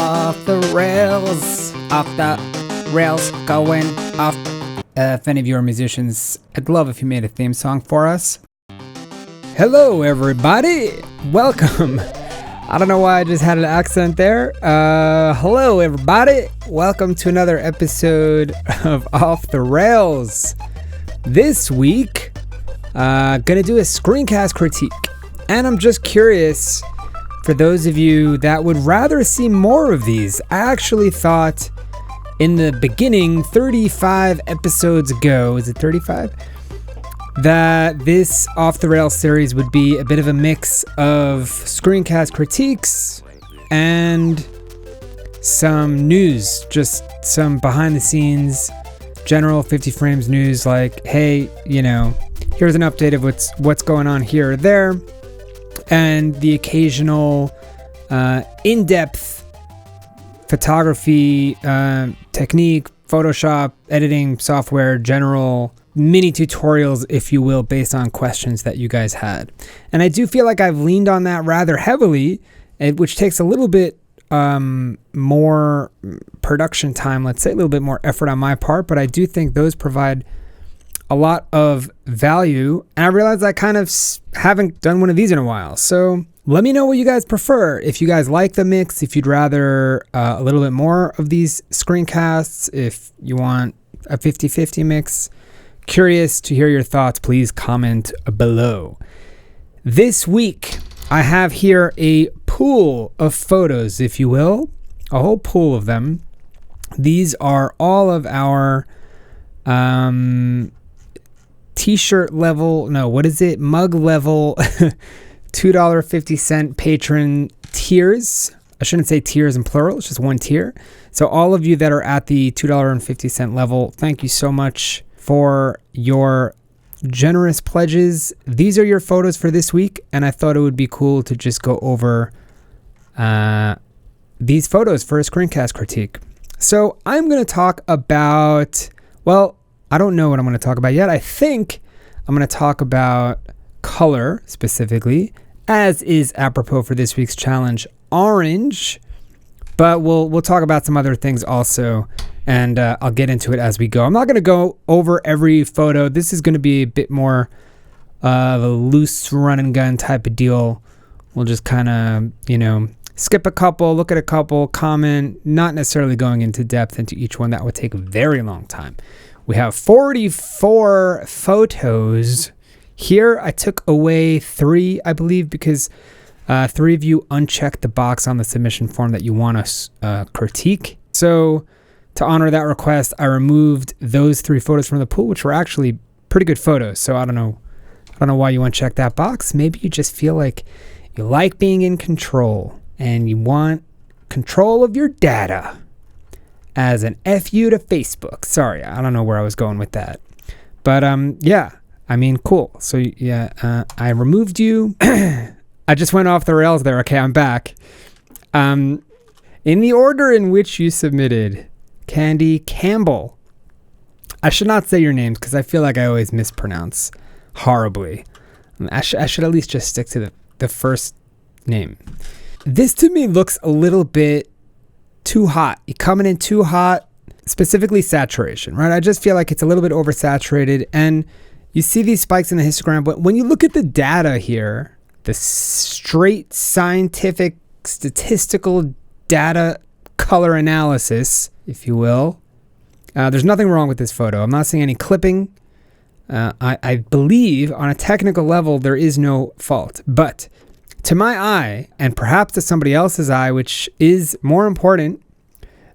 off the rails, going off. If any of you are musicians, I'd love if you made a theme song for us. Hello, everybody. Welcome. I don't know why I just had an accent there. Hello, everybody. Welcome to another episode of Off the Rails. This week, gonna do a screencast critique. And I'm just curious, for those of you that would rather see more of these, I actually thought in the beginning, 35 episodes ago, is it 35? That this Off the Rails series would be a bit of a mix of screencast critiques and some news, just some behind the scenes, general 50 frames news, like, hey, you know, here's an update of what's going on here or there, and the occasional in-depth photography technique, Photoshop, editing software, general mini tutorials, if you will, based on questions that you guys had. And I do feel like I've leaned on that rather heavily, which takes a little bit more production time, let's say, a little bit more effort on my part, but I do think those provide a lot of value. And I realize I kind of haven't done one of these in a while. So let me know what you guys prefer. If you guys like the mix, if you'd rather a little bit more of these screencasts, if you want a 50-50 mix. Curious to hear your thoughts. Please comment below. This week, I have here a pool of photos, if you will, a whole pool of them. These are all of our t-shirt level, mug level $2.50 patron tiers. I shouldn't say tiers in plural, it's just one tier. So all of you that are at the $2.50 level, thank you so much for your generous pledges. These are your photos for this week, and I thought it would be cool to just go over these photos for a screencast critique. So I'm going to talk about, well, I don't know what I'm going to talk about yet. I think I'm going to talk about color specifically, as is apropos for this week's challenge, orange. But we'll talk about some other things also, and I'll get into it as we go. I'm not going to go over every photo. This is going to be a bit more of a loose run and gun type of deal. We'll just kind of, skip a couple, look at a couple, comment, not necessarily going into depth into each one. That would take a very long time. We have 44 photos here. I took away 3, I believe, because 3 of you unchecked the box on the submission form that you want to critique. So to honor that request, I removed those 3 photos from the pool, which were actually pretty good photos. So I don't know why you unchecked that box. Maybe you just feel like you like being in control and you want control of your data as an FU to Facebook. Sorry, I don't know where I was going with that. But yeah, I mean, cool. So yeah, I removed you. I just went off the rails there. Okay, I'm back. In the order in which you submitted, Candy Campbell. I should not say your names because I feel like I always mispronounce horribly. I should at least just stick to the first name. This to me looks a little bit too hot. You're coming in too hot, specifically saturation, right? I just feel like it's a little bit oversaturated, and you see these spikes in the histogram, but when you look at the data here, the straight scientific statistical data color analysis, if you will, there's nothing wrong with this photo. I'm not seeing any clipping. I believe on a technical level there is no fault, but to my eye, and perhaps to somebody else's eye, which is more important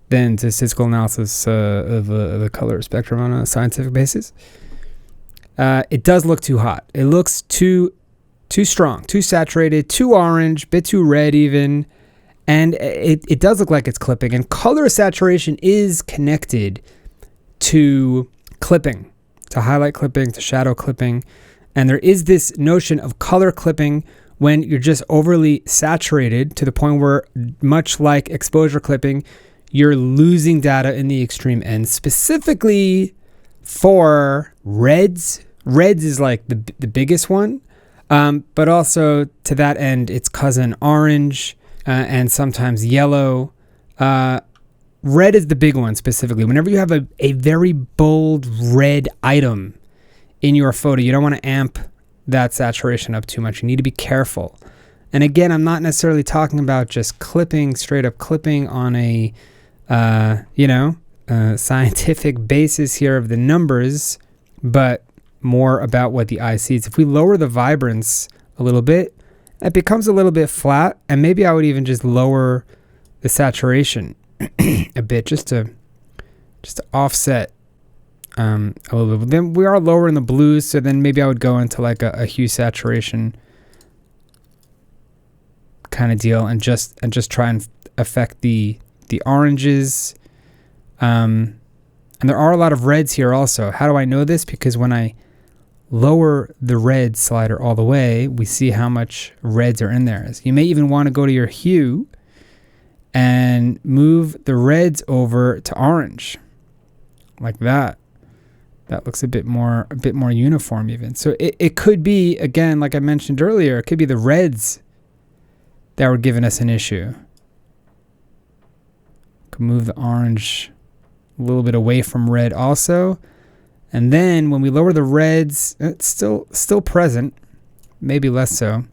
than statistical analysis of the color spectrum on a scientific basis, it does look too hot. It looks too strong, too saturated, too orange, bit too red even, and it does look like it's clipping. And color saturation is connected to clipping, to highlight clipping, to shadow clipping, and there is this notion of color clipping when you're just overly saturated to the point where, much like exposure clipping, you're losing data in the extreme end, specifically for reds. Reds is like the biggest one, but also to that end, it's cousin orange and sometimes yellow Red is the big one specifically. Whenever you have a very bold red item in your photo, you don't want to amp that saturation up too much. You need to be careful. And again, I'm not necessarily talking about just straight up clipping on a, scientific basis here of the numbers, but more about what the eye sees. If we lower the vibrance a little bit, it becomes a little bit flat, and maybe I would even just lower the saturation a bit just to offset a little bit. But then we are lower in the blues, so then maybe I would go into like a hue saturation kind of deal and just try and affect the oranges. And there are a lot of reds here also. How do I know this? Because when I lower the red slider all the way, we see how much reds are in there. So you may even want to go to your hue and move the reds over to orange like that. That looks a bit more uniform even. So it could be, again, like I mentioned earlier, it could be the reds that were giving us an issue. Could move the orange a little bit away from red also. And then when we lower the reds, it's still present, maybe less so.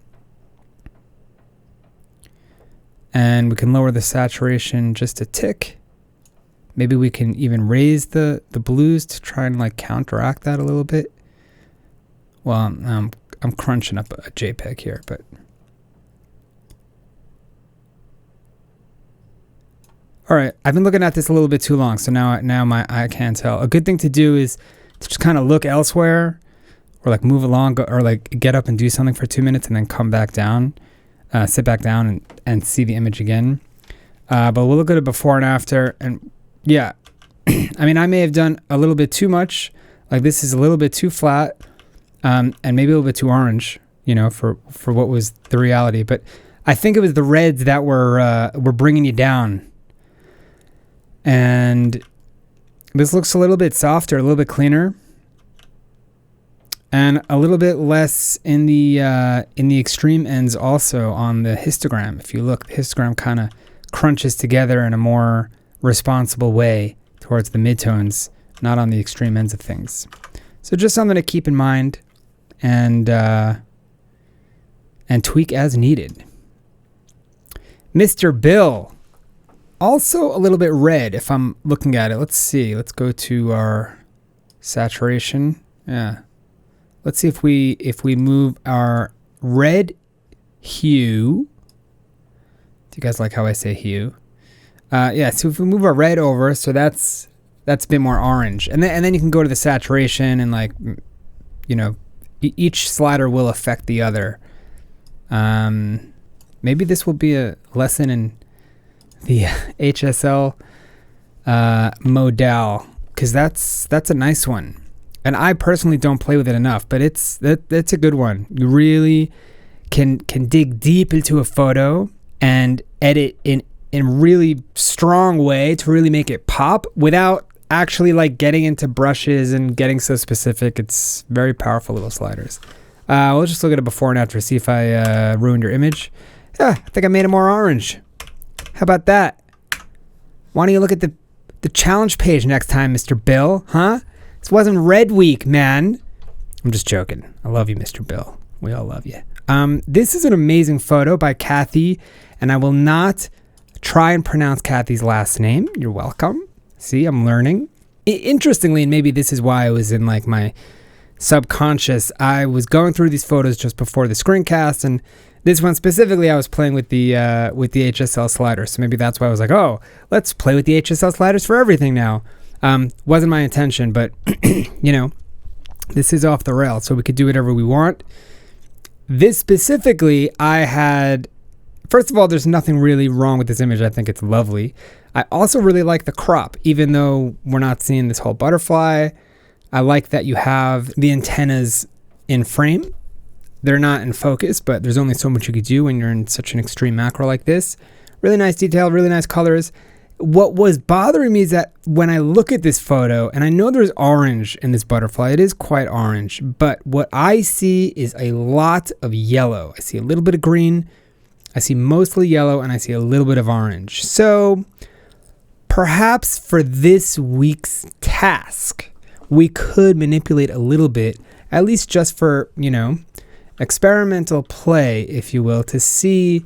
And we can lower the saturation just a tick. Maybe we can even raise the blues to try and like counteract that a little bit. Well, I'm crunching up a JPEG here, but all right. I've been looking at this a little bit too long, so now my eye can't tell. A good thing to do is to just kind of look elsewhere, or like move along, or like get up and do something for 2 minutes and then come back down, sit back down and see the image again. But we'll look at it before and after. And yeah, I mean, I may have done a little bit too much. Like this is a little bit too flat, and maybe a little bit too orange, for what was the reality. But I think it was the reds that were bringing you down. And this looks a little bit softer, a little bit cleaner, and a little bit less in the extreme ends also on the histogram. If you look, the histogram kind of crunches together in a more responsible way towards the midtones, not on the extreme ends of things. So just something to keep in mind and tweak as needed. Mr. Bill. Also a little bit red if I'm looking at it. Let's see. Let's go to our saturation. Yeah. Let's see if we move our red hue. Do you guys like how I say hue? Yeah, so if we move our red over, so that's a bit more orange. And then you can go to the saturation and like, each slider will affect the other. Maybe this will be a lesson in the HSL modal, because that's a nice one, and I personally don't play with it enough, but it's a good one. You really can dig deep into a photo and edit in really strong way to really make it pop without actually like getting into brushes and getting so specific. It's very powerful little sliders. We'll just look at it before and after, see if I ruined your image. Yeah, I think I made it more orange. How about that? Why don't you look at the challenge page next time, Mr. Bill? Huh? This wasn't Red Week, man. I'm just joking. I love you, Mr. Bill. We all love you. This is an amazing photo by Kathy, and I will not try and pronounce Kathy's last name. You're welcome. See, I'm learning. Interestingly, and maybe this is why I was in like my subconscious, I was going through these photos just before the screencast, and this one specifically, I was playing with the HSL sliders. So maybe that's why I was like, oh, let's play with the HSL sliders for everything now. Wasn't my intention, but this is off the rail, so we could do whatever we want. This specifically, first of all, there's nothing really wrong with this image. I think it's lovely. I also really like the crop, even though we're not seeing this whole butterfly. I like that you have the antennas in frame. They're not in focus, but there's only so much you could do when you're in such an extreme macro like this. Really nice detail, really nice colors. What was bothering me is that when I look at this photo, and I know there's orange in this butterfly, it is quite orange, but what I see is a lot of yellow. I see a little bit of green, I see mostly yellow, and I see a little bit of orange. So perhaps for this week's task, we could manipulate a little bit, at least just for, experimental play, if you will, to see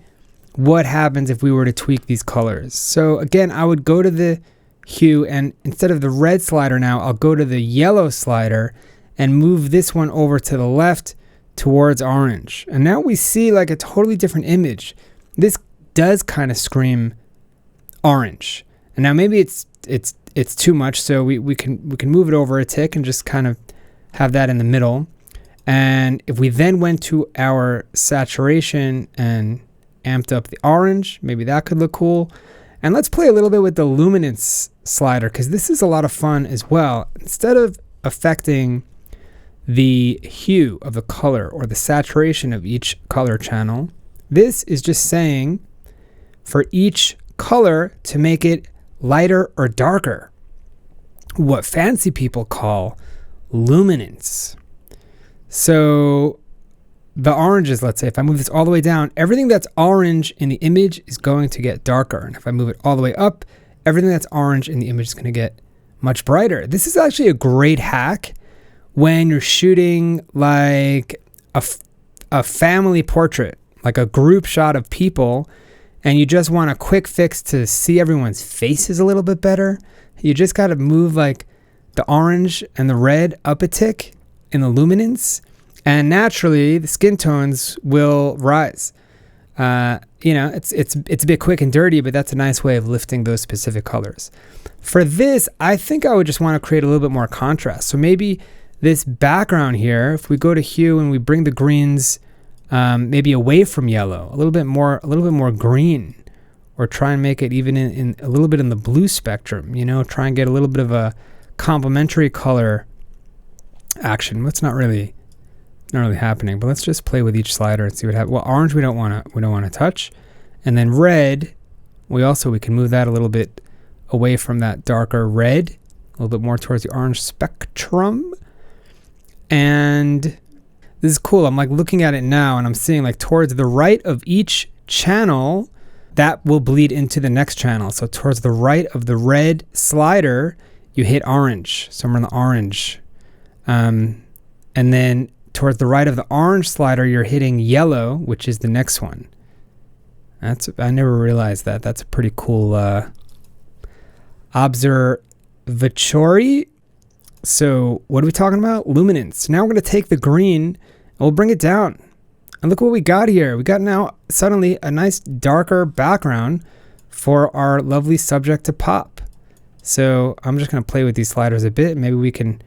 what happens if we were to tweak these colors. So again, I would go to the hue, and instead of the red slider now, I'll go to the yellow slider and move this one over to the left towards orange. And now we see like a totally different image. This does kind of scream orange. And now maybe it's too much, so we can move it over a tick and just kind of have that in the middle. And if we then went to our saturation and amped up the orange, maybe that could look cool. And let's play a little bit with the luminance slider, because this is a lot of fun as well. Instead of affecting the hue of the color or the saturation of each color channel, this is just saying for each color to make it lighter or darker, what fancy people call luminance. So the oranges, let's say, if I move this all the way down, everything that's orange in the image is going to get darker. And if I move it all the way up, everything that's orange in the image is going to get much brighter. This is actually a great hack when you're shooting like a family portrait, like a group shot of people, and you just want a quick fix to see everyone's faces a little bit better. You just got to move like the orange and the red up a tick in the luminance, and naturally the skin tones will rise. It's a bit quick and dirty, but that's a nice way of lifting those specific colors. For this, I think I would just want to create a little bit more contrast. So maybe this background here, if we go to hue and we bring the greens maybe away from yellow, a little bit more green, or try and make it even in a little bit in the blue spectrum, try and get a little bit of a complementary color action. It's not really happening, but let's just play with each slider and see what happens. Well, orange we don't want to touch, and then red, we can move that a little bit away from that darker red, a little bit more towards the orange spectrum. And this is cool. I'm like looking at it now, and I'm seeing like towards the right of each channel, that will bleed into the next channel. So towards the right of the red slider, you hit orange, somewhere in the orange. And then towards the right of the orange slider, you're hitting yellow, which is the next one. I never realized that. That's a pretty cool observatory. So what are we talking about? Luminance. Now we're going to take the green and we'll bring it down. And look what we got here. We got now suddenly a nice darker background for our lovely subject to pop. So I'm just going to play with these sliders a bit. Maybe we can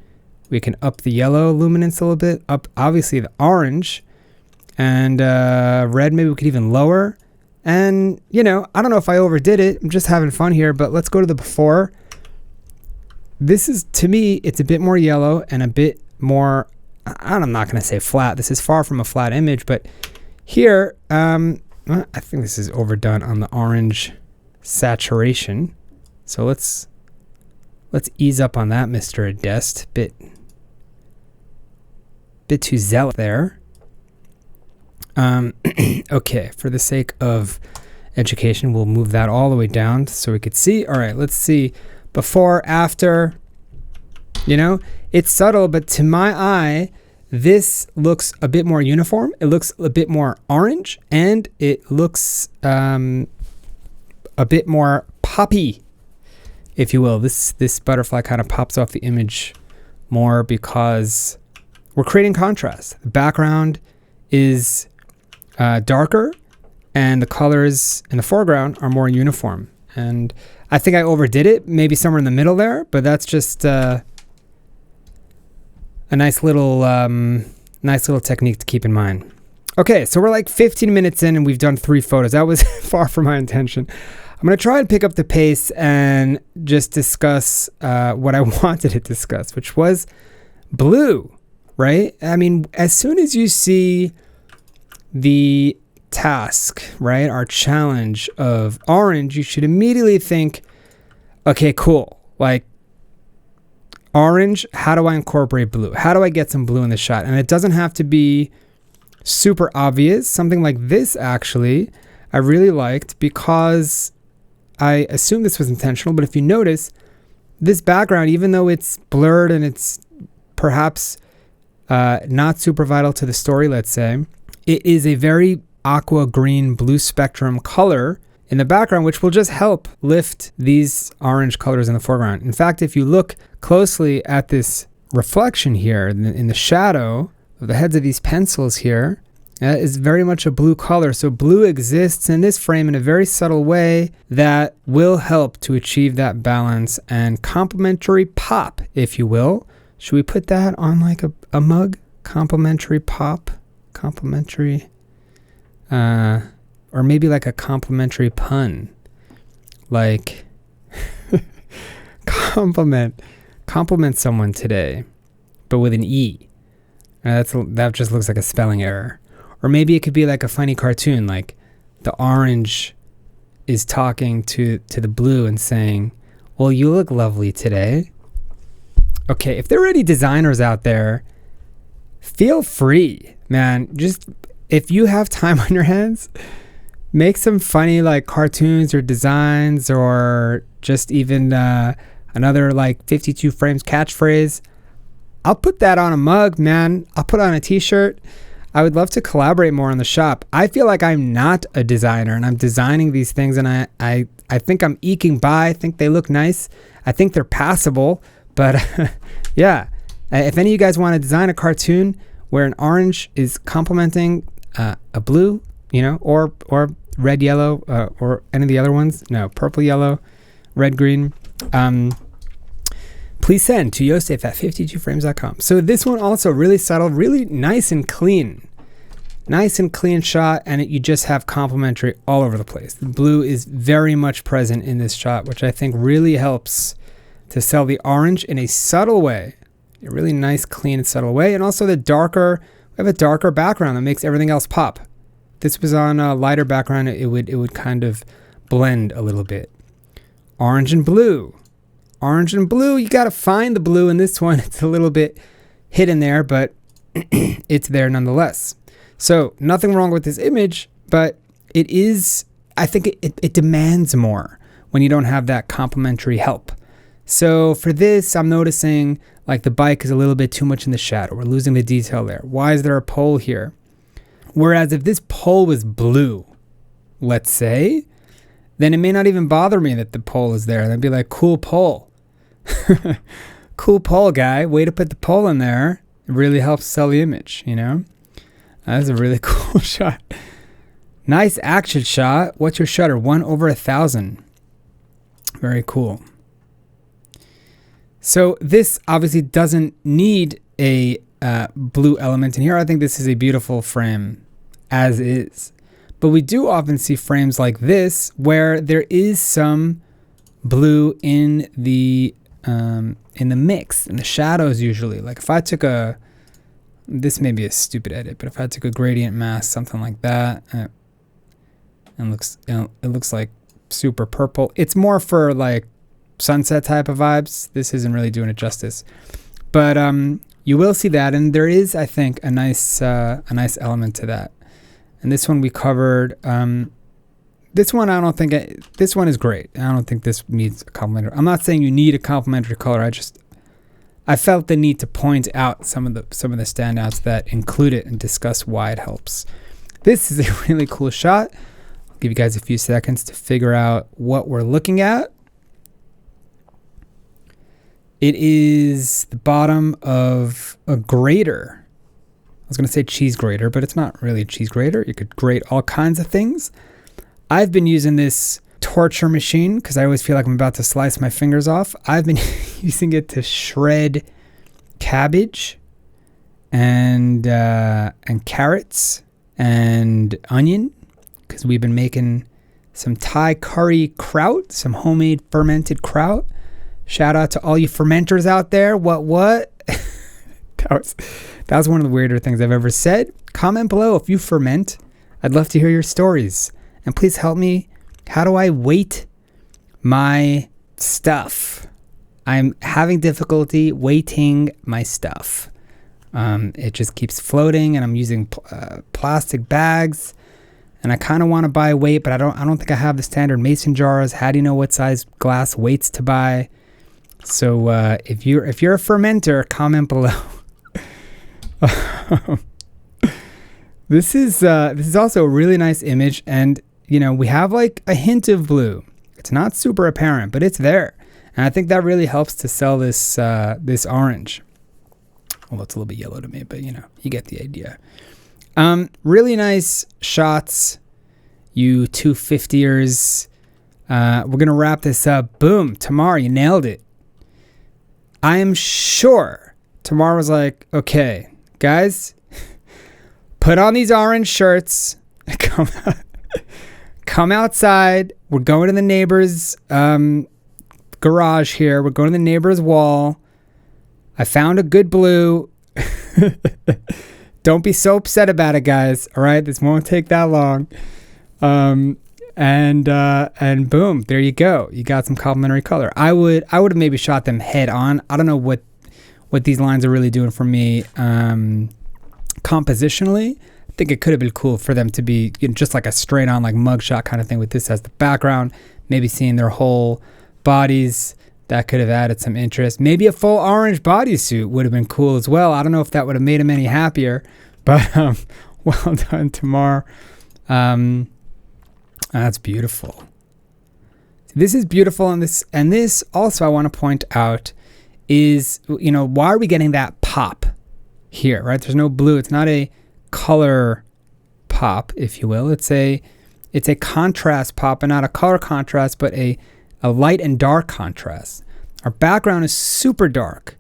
up the yellow luminance a little bit, up obviously the orange, and red maybe we could even lower. And, I don't know if I overdid it. I'm just having fun here, but let's go to the before. This is, to me, it's a bit more yellow and a bit more, I'm not going to say flat. This is far from a flat image, but here, I think this is overdone on the orange saturation. So let's ease up on that, Mr. Adest. Bit too zealous there. Okay, for the sake of education, we'll move that all the way down so we could see. All right, let's see. Before, after, it's subtle, but to my eye, this looks a bit more uniform. It looks a bit more orange, and it looks a bit more poppy, if you will. This butterfly kind of pops off the image more because we're creating contrast. The background is darker, and the colors in the foreground are more uniform. And I think I overdid it, maybe somewhere in the middle there, but that's just a nice little technique to keep in mind. Okay, so we're like 15 minutes in and we've done 3 photos. That was far from my intention. I'm going to try and pick up the pace and just discuss what I wanted to discuss, which was blue, right? I mean, as soon as you see the task, right, our challenge of orange, you should immediately think, okay, cool. Like, orange, how do I incorporate blue? How do I get some blue in the shot? And it doesn't have to be super obvious. Something like this, actually, I really liked because I assume this was intentional, but if you notice, this background, even though it's blurred and it's perhaps not super vital to the story, let's say, it is a very aqua green blue spectrum color in the background, which will just help lift these orange colors in the foreground. In fact, if you look closely at this reflection here in the shadow of the heads of these pencils here, is very much a blue color. So blue exists in this frame in a very subtle way that will help to achieve that balance and complementary pop, if you will. Should we put that on like a mug? Complementary pop? Complementary... or maybe like a complimentary pun, like compliment someone today, but with an E. That just looks like a spelling error. Or maybe it could be like a funny cartoon, like the orange is talking to the blue and saying, "Well, you look lovely today." Okay, if there are any designers out there, feel free, man. Just if you have time on your hands, make some funny like cartoons or designs, or just even another like 52 frames catchphrase. I'll put that on a mug, man. I'll put on a t-shirt. I would love to collaborate more on the shop. I feel like I'm not a designer and I'm designing these things, and I think I'm eking by. I think they look nice. I think they're passable, but yeah. If any of you guys want to design a cartoon where an orange is complementing a blue, or red, yellow, or any of the other ones. No, purple, yellow, red, green. Please send to Yosef@52frames.com. So this one also really subtle, really nice and clean. Nice and clean shot, and you just have complementary all over the place. The blue is very much present in this shot, which I think really helps to sell the orange in a subtle way. A really nice, clean, and subtle way. And also we have a darker background that makes everything else pop. If this was on a lighter background, it would kind of blend a little bit. Orange and blue. Orange and blue, you got to find the blue in this one. It's a little bit hidden there, but it's there nonetheless. So nothing wrong with this image, but I think it demands more when you don't have that complementary help. So for this, I'm noticing like the bike is a little bit too much in the shadow. We're losing the detail there. Why is there a pole here? Whereas if this pole was blue, let's say, then it may not even bother me that the pole is there. I'd be like, cool pole. Cool pole, guy. Way to put the pole in there. It really helps sell the image, That's a really cool shot. Nice action shot. What's your shutter? 1/1000. Very cool. So this obviously doesn't need a blue element in here. I think this is a beautiful frame as is. But we do often see frames like this where there is some blue in the mix, in the shadows usually. Like if I took this may be a stupid edit, but if I took a gradient mask, something like that, and it looks like super purple. It's more for like sunset type of vibes. This isn't really doing it justice, but you will see that, and there is, I think, a nice element to that. And this one we covered. This one this one is great. I don't think this needs a complementary. I'm not saying you need a complementary color. I felt the need to point out some of the standouts that include it and discuss why it helps. This is a really cool shot. I'll give you guys a few seconds to figure out what we're looking at. It is the bottom of a grater. I was going to say cheese grater, but it's not really a cheese grater. You could grate all kinds of things. I've been using this torture machine because I always feel like I'm about to slice my fingers off. I've been using it to shred cabbage and carrots and onion, because we've been making some Thai curry kraut, some homemade fermented kraut. Shout out to all you fermenters out there. What? That was one of the weirder things I've ever said. Comment below if you ferment. I'd love to hear your stories. And please help me. How do I weight my stuff? I'm having difficulty weighting my stuff. It just keeps floating, and I'm using plastic bags. and I kind of want to buy weight, but I don't think I have the standard mason jars. How do you know what size glass weights to buy? So if you're a fermenter, comment below. This is also a really nice image, and we have like a hint of blue. It's not super apparent, but it's there, and I think that really helps to sell this this orange. Well, it's a little bit yellow to me, but you get the idea. Really nice shots, you 250ers. We're gonna wrap this up. Boom, Tamar, you nailed it. I am sure Tamar was like, okay, guys, put on these orange shirts. Come outside. We're going to the neighbor's garage here. We're going to the neighbor's wall. I found a good blue. Don't be so upset about it, guys. All right, this won't take that long. And boom, there you go. You got some complementary color. I would have maybe shot them head on. I don't know what these lines are really doing for me compositionally. I think it could have been cool for them to be just like a straight on like mugshot kind of thing with this as the background. Maybe seeing their whole bodies. That could have added some interest. Maybe a full orange bodysuit would have been cool as well. I don't know if that would have made him any happier, but well done, Tamar. That's beautiful. This is beautiful, and this also I want to point out is, why are we getting that pop here, right? There's no blue. It's not a color pop, if you will. It's a contrast pop, and not a color contrast, but a light and dark contrast. Our background is super dark.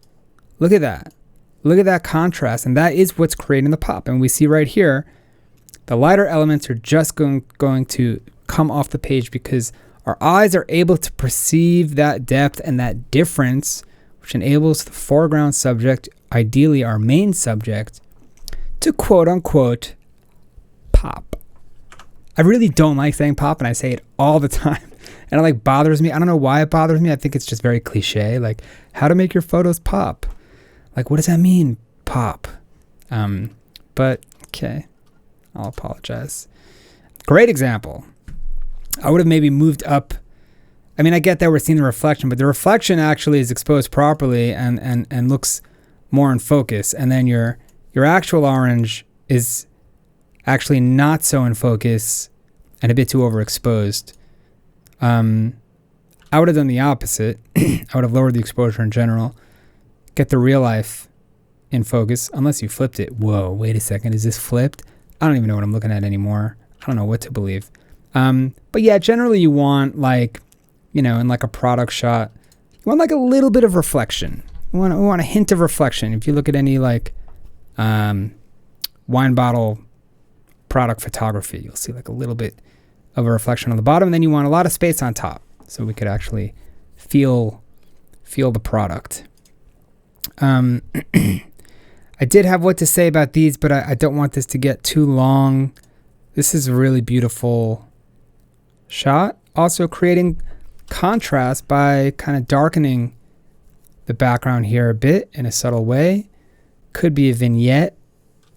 Look at that. Look at that contrast, and that is what's creating the pop. And we see right here, the lighter elements are just going to come off the page because our eyes are able to perceive that depth and that difference, which enables the foreground subject, ideally our main subject, to quote unquote pop. I really don't like saying pop, and I say it all the time. And it like bothers me. I don't know why it bothers me. I think it's just very cliche. Like, how to make your photos pop. Like, what does that mean, pop? But okay, I'll apologize. Great example. I would have maybe moved up. I mean, I get that we're seeing the reflection, but the reflection actually is exposed properly and looks more in focus. And then your actual orange is actually not so in focus and a bit too overexposed. I would have done the opposite. I would have lowered the exposure in general. Get the real life in focus, unless you flipped it. Whoa, wait a second. Is this flipped? I don't even know what I'm looking at anymore. I don't know what to believe. But yeah, generally you want like, in like a product shot, you want like a little bit of reflection. We want a hint of reflection. If you look at any like wine bottle product photography, you'll see like a little bit of a reflection on the bottom, and then you want a lot of space on top so we could actually feel the product. I did have what to say about these, but I don't want this to get too long. This is a really beautiful shot. Also creating contrast by kind of darkening the background here a bit in a subtle way. Could be a vignette,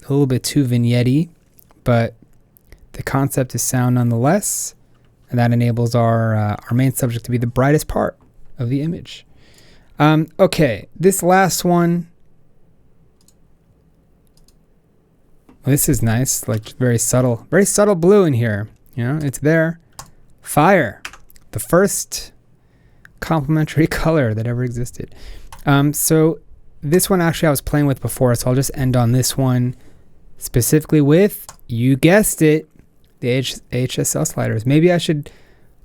a little bit too vignette-y, but the concept is sound nonetheless, and that enables our main subject to be the brightest part of the image. Okay, this last one. This is nice, like very subtle blue in here. It's there. Fire, the first complementary color that ever existed. So this one actually I was playing with before, so I'll just end on this one specifically with, you guessed it, the HSL sliders. Maybe I should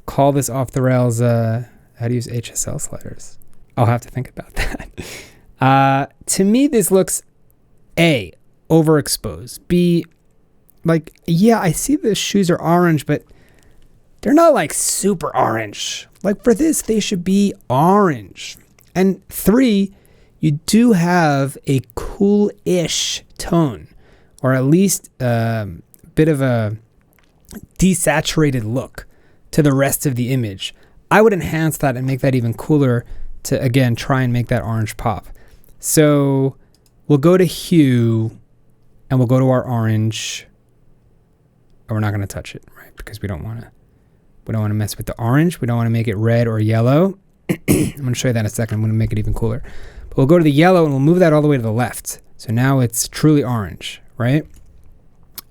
call this off the rails, how to use HSL sliders. I'll have to think about that. To me, this looks A, overexposed. B, like, yeah, I see the shoes are orange, but they're not like super orange. Like for this, they should be orange. And 3, you do have a cool-ish tone, or at least a bit of a desaturated look to the rest of the image. I would enhance that and make that even cooler to, again, try and make that orange pop. So we'll go to hue and we'll go to our orange. we're not going to touch it, right? Because we don't want to mess with the orange. We don't want to make it red or yellow. I'm going to show you that in a second. I'm going to make it even cooler. But we'll go to the yellow and we'll move that all the way to the left. So now it's truly orange, right?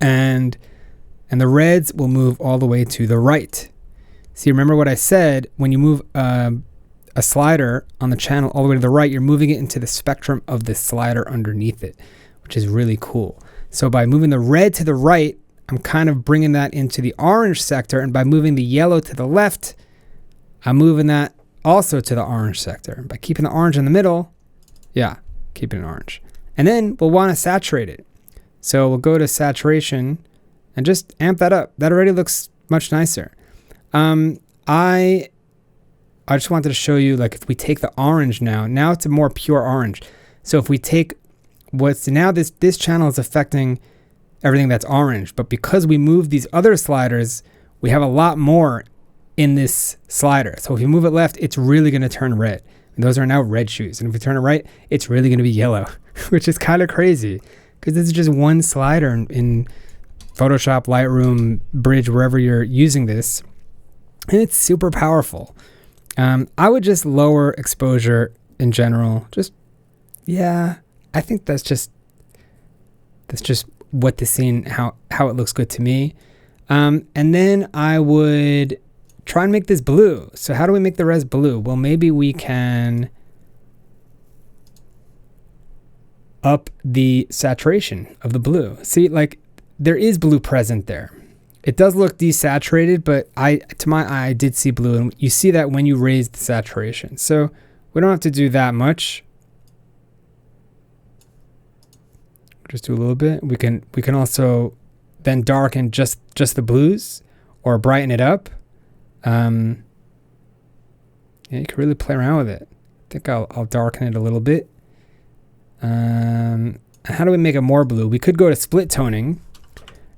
And the reds will move all the way to the right. See, remember what I said? When you move a slider on the channel all the way to the right, you're moving it into the spectrum of the slider underneath it, which is really cool. So by moving the red to the right, I'm kind of bringing that into the orange sector. And by moving the yellow to the left, I'm moving that also to the orange sector. By keeping the orange in the middle, yeah, keeping it orange. And then we'll want to saturate it. So we'll go to saturation and just amp that up. That already looks much nicer. I just wanted to show you, like, if we take the orange now it's a more pure orange. So if we take what's now, this channel is affecting everything that's orange, but because we move these other sliders, we have a lot more in this slider. So if you move it left, it's really going to turn red. And those are now red shoes. And if we turn it right, it's really going to be yellow, which is kind of crazy because this is just one slider in Photoshop, Lightroom, Bridge, wherever you're using this. And it's super powerful. I would just lower exposure in general. I think that's just what the scene, how it looks good to me. And then I would try and make this blue. So how do we make the res blue? Well, maybe we can up the saturation of the blue. See, like, there is blue present there. It does look desaturated, but to my eye, I did see blue, and you see that when you raise the saturation. So we don't have to do that much. Just do a little bit. We can also then darken just the blues or brighten it up. Yeah, you can really play around with it. I think I'll darken it a little bit. How do we make it more blue? We could go to split toning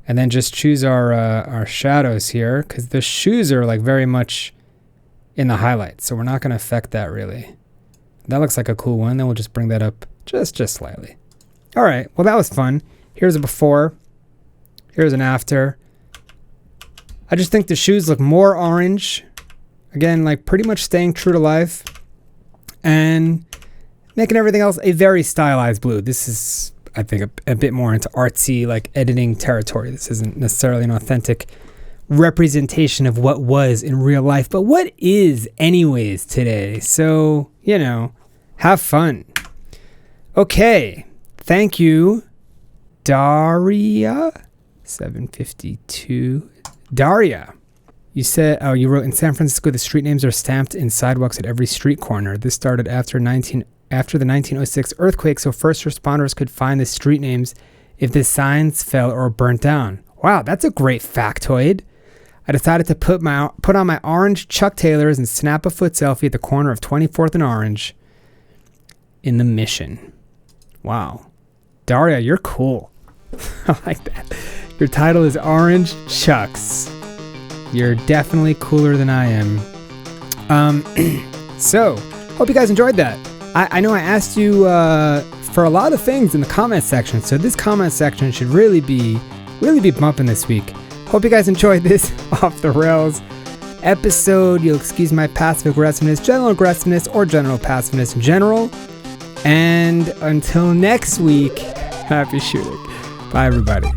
and then just choose our shadows here, because the shoes are like very much in the highlights, so we're not going to affect that really. That looks like a cool one. Then we'll just bring that up just slightly. All right, well, that was fun. Here's a before. Here's an after. I just think the shoes look more orange. Again, like pretty much staying true to life and making everything else a very stylized blue. This is, I think, a bit more into artsy, like editing territory. This isn't necessarily an authentic representation of what was in real life, but what is anyways today. So, have fun. Okay. Thank you, Daria, 752. Daria, you said, you wrote, in San Francisco, the street names are stamped in sidewalks at every street corner. This started after the 1906 earthquake, so first responders could find the street names if the signs fell or burnt down. Wow, that's a great factoid. I decided to put on my orange Chuck Taylors and snap a foot selfie at the corner of 24th and Orange in the Mission. Wow. Daria, you're cool. I like that. Your title is Orange Chucks. You're definitely cooler than I am. So, hope you guys enjoyed that. I know I asked you for a lot of things in the comment section, so this comment section should really be bumping this week. Hope you guys enjoyed this off the rails episode. You'll excuse my passive aggressiveness, general aggressiveness, or general passiveness in general. And until next week, happy shooting. Bye, everybody.